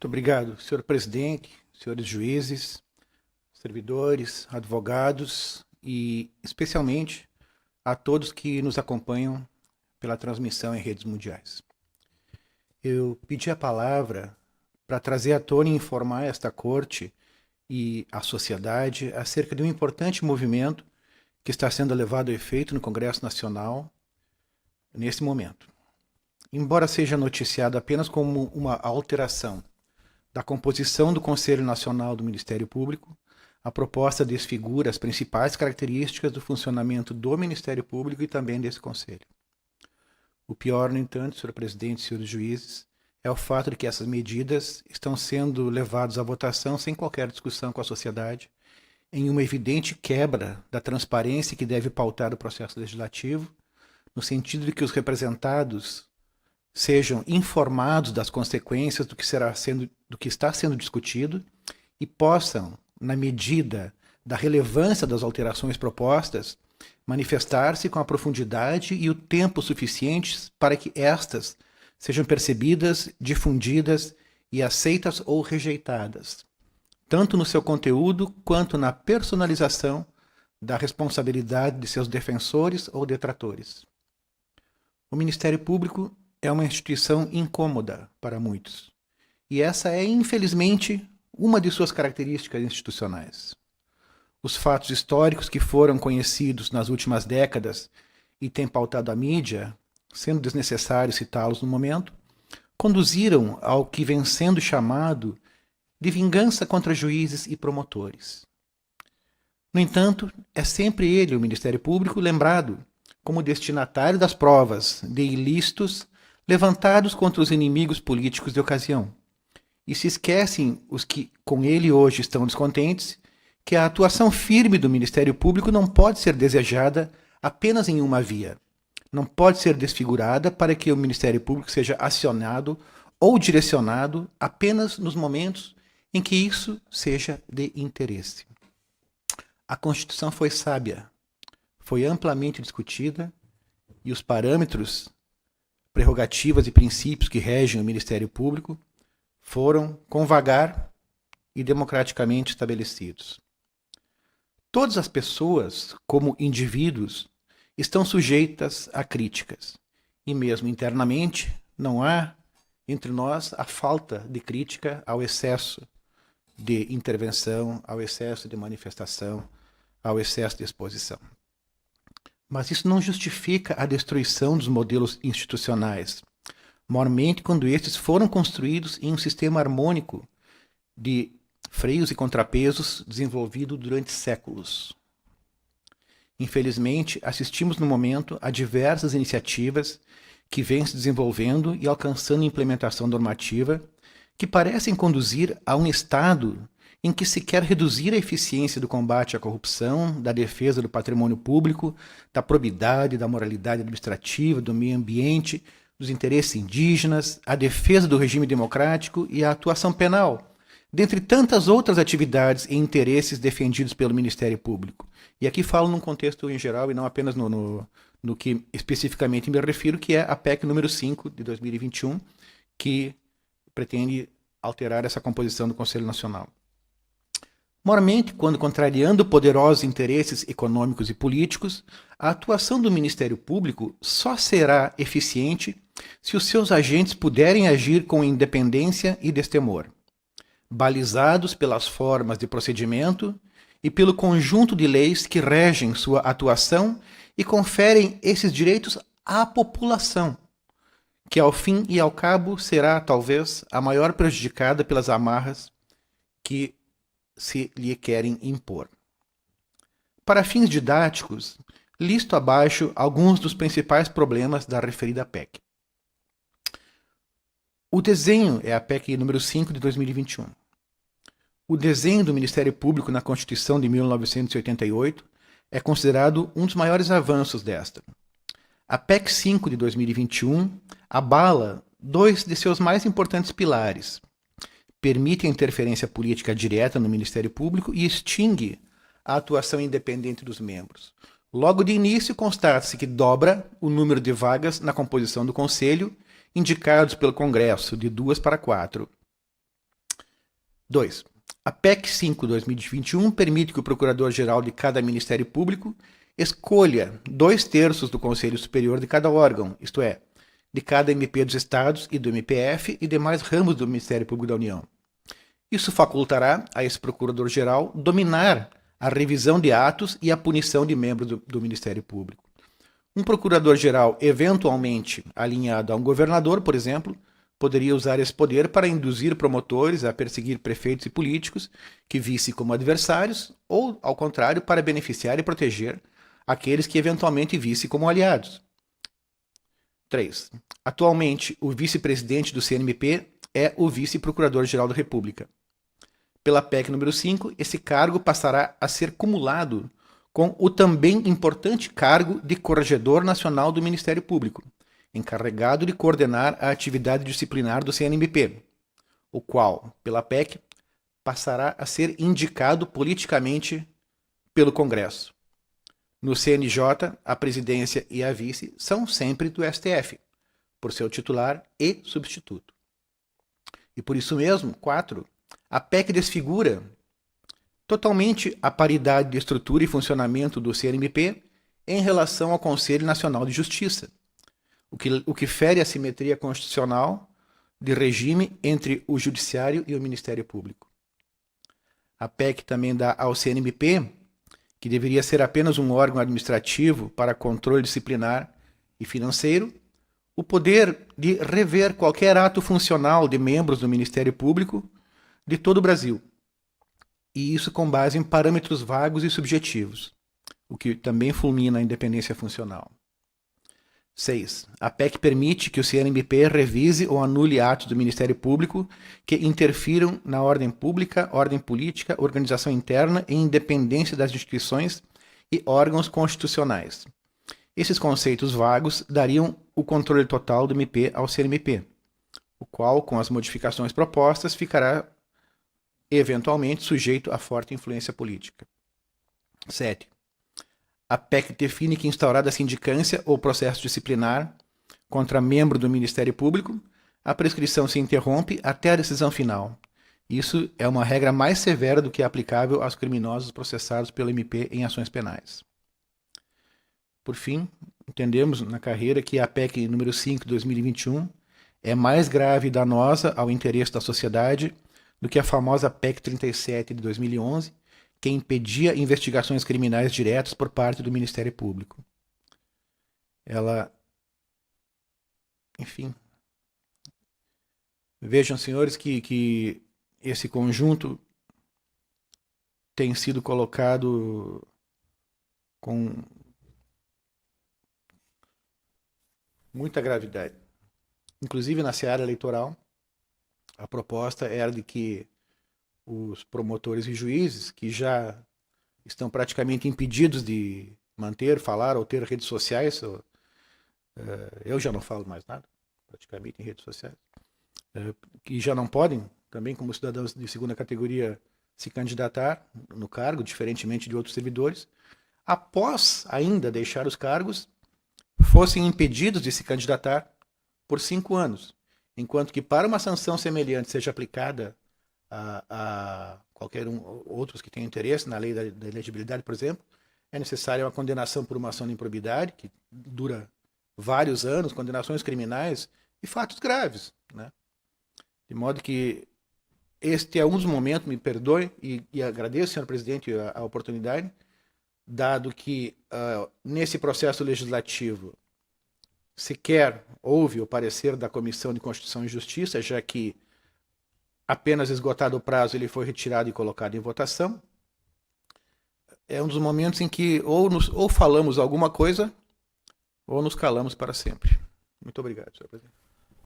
Muito obrigado, senhor presidente, senhores juízes, servidores, advogados e, especialmente, a todos que nos acompanham pela transmissão em redes mundiais. Eu pedi a palavra para trazer à tona e informar esta corte e a sociedade acerca de um importante movimento que está sendo levado a efeito no Congresso Nacional nesse momento. Embora seja noticiado apenas como uma alteração da composição do Conselho Nacional do Ministério Público, a proposta desfigura as principais características do funcionamento do Ministério Público e também desse Conselho. O pior, no entanto, senhor presidente e senhores juízes, é o fato de que essas medidas estão sendo levadas à votação sem qualquer discussão com a sociedade, em uma evidente quebra da transparência que deve pautar o processo legislativo, no sentido de que os representados sejam informados das consequências do que está sendo discutido e possam, na medida da relevância das alterações propostas, manifestar-se com a profundidade e o tempo suficientes para que estas sejam percebidas, difundidas e aceitas ou rejeitadas, tanto no seu conteúdo quanto na personalização da responsabilidade de seus defensores ou detratores. O Ministério Público é uma instituição incômoda para muitos, e essa é, infelizmente, uma de suas características institucionais. Os fatos históricos que foram conhecidos nas últimas décadas e têm pautado a mídia, sendo desnecessário citá-los no momento, conduziram ao que vem sendo chamado de vingança contra juízes e promotores. No entanto, é sempre ele, o Ministério Público, lembrado como destinatário das provas de ilícitos levantados contra os inimigos políticos de ocasião. E se esquecem os que com ele hoje estão descontentes que a atuação firme do Ministério Público não pode ser desejada apenas em uma via. Não pode ser desfigurada para que o Ministério Público seja acionado ou direcionado apenas nos momentos em que isso seja de interesse. A Constituição foi sábia, foi amplamente discutida e os parâmetros, prerrogativas e princípios que regem o Ministério Público foram, com vagar e democraticamente estabelecidos. Todas as pessoas, como indivíduos, estão sujeitas a críticas. E mesmo internamente, não há entre nós a falta de crítica ao excesso de intervenção, ao excesso de manifestação, ao excesso de exposição. Mas isso não justifica a destruição dos modelos institucionais, mormente quando estes foram construídos em um sistema harmônico de freios e contrapesos desenvolvido durante séculos. Infelizmente, assistimos no momento a diversas iniciativas que vêm se desenvolvendo e alcançando implementação normativa que parecem conduzir a um estado em que se quer reduzir a eficiência do combate à corrupção, da defesa do patrimônio público, da probidade, da moralidade administrativa, do meio ambiente, dos interesses indígenas, a defesa do regime democrático e a atuação penal, dentre tantas outras atividades e interesses defendidos pelo Ministério Público. E aqui falo num contexto em geral e não apenas no que especificamente me refiro, que é a PEC número 5 de 2021, que pretende alterar essa composição do Conselho Nacional. Mormente, quando contrariando poderosos interesses econômicos e políticos, a atuação do Ministério Público só será eficiente se os seus agentes puderem agir com independência e destemor, balizados pelas formas de procedimento e pelo conjunto de leis que regem sua atuação e conferem esses direitos à população, que ao fim e ao cabo será, talvez, a maior prejudicada pelas amarras que se lhe querem impor. Para fins didáticos, listo abaixo alguns dos principais problemas da referida PEC. O desenho é a PEC número 5 de 2021. O desenho do Ministério Público na Constituição de 1988 é considerado um dos maiores avanços desta. A PEC 5 de 2021 abala dois de seus mais importantes pilares. Permite a interferência política direta no Ministério Público e extingue a atuação independente dos membros. Logo de início, constata-se que dobra o número de vagas na composição do Conselho, indicados pelo Congresso, de 2 para 4. 2. A PEC 5/2021 permite que o Procurador-Geral de cada Ministério Público escolha 2/3 do Conselho Superior de cada órgão, isto é, de cada MP dos Estados e do MPF e demais ramos do Ministério Público da União. Isso facultará a esse Procurador-Geral dominar a revisão de atos e a punição de membros do Ministério Público. Um Procurador-Geral eventualmente alinhado a um governador, por exemplo, poderia usar esse poder para induzir promotores a perseguir prefeitos e políticos que visse como adversários ou, ao contrário, para beneficiar e proteger aqueles que eventualmente visse como aliados. 3. Atualmente, o vice-presidente do CNMP é o vice-procurador-geral da República. Pela PEC número 5, esse cargo passará a ser cumulado com o também importante cargo de Corregedor Nacional do Ministério Público, encarregado de coordenar a atividade disciplinar do CNMP, o qual, pela PEC, passará a ser indicado politicamente pelo Congresso. No CNJ, a presidência e a vice são sempre do STF, por seu titular e substituto. E por isso mesmo, 4, a PEC desfigura totalmente a paridade de estrutura e funcionamento do CNMP em relação ao Conselho Nacional de Justiça, o que fere a simetria constitucional de regime entre o Judiciário e o Ministério Público. A PEC também dá ao CNMP, que deveria ser apenas um órgão administrativo para controle disciplinar e financeiro, o poder de rever qualquer ato funcional de membros do Ministério Público de todo o Brasil, e isso com base em parâmetros vagos e subjetivos, o que também fulmina a independência funcional. 6. A PEC permite que o CNMP revise ou anule atos do Ministério Público que interfiram na ordem pública, ordem política, organização interna e independência das instituições e órgãos constitucionais. Esses conceitos vagos dariam o controle total do MP ao CNMP, o qual, com as modificações propostas, ficará eventualmente sujeito a forte influência política. 7. A PEC define que, instaurada a sindicância ou processo disciplinar contra membro do Ministério Público, a prescrição se interrompe até a decisão final. Isso é uma regra mais severa do que é aplicável aos criminosos processados pelo MP em ações penais. Por fim, entendemos na carreira que a PEC número 5/2021 é mais grave e danosa ao interesse da sociedade do que a famosa PEC 37 de 2011, que impedia investigações criminais diretas por parte do Ministério Público. Ela, enfim, vejam, senhores, que esse conjunto tem sido colocado com muita gravidade. Inclusive na seara eleitoral, a proposta era de que os promotores e juízes, que já estão praticamente impedidos de manter, falar ou ter redes sociais, eu já não falo mais nada, praticamente, em redes sociais, que já não podem, também como cidadãos de segunda categoria, se candidatar no cargo, diferentemente de outros servidores, após ainda deixar os cargos, fossem impedidos de se candidatar por 5 anos, enquanto que para uma sanção semelhante seja aplicada a qualquer outros que tenham interesse na lei da elegibilidade, por exemplo, é necessária uma condenação por uma ação de improbidade, que dura vários anos, condenações criminais e fatos graves, né? De modo que este é um dos momentos, me perdoe, e agradeço, senhor presidente, a oportunidade, dado que nesse processo legislativo sequer houve o parecer da Comissão de Constituição e Justiça, já que apenas esgotado o prazo, ele foi retirado e colocado em votação. É um dos momentos em que ou falamos alguma coisa ou nos calamos para sempre. Muito obrigado, senhor presidente.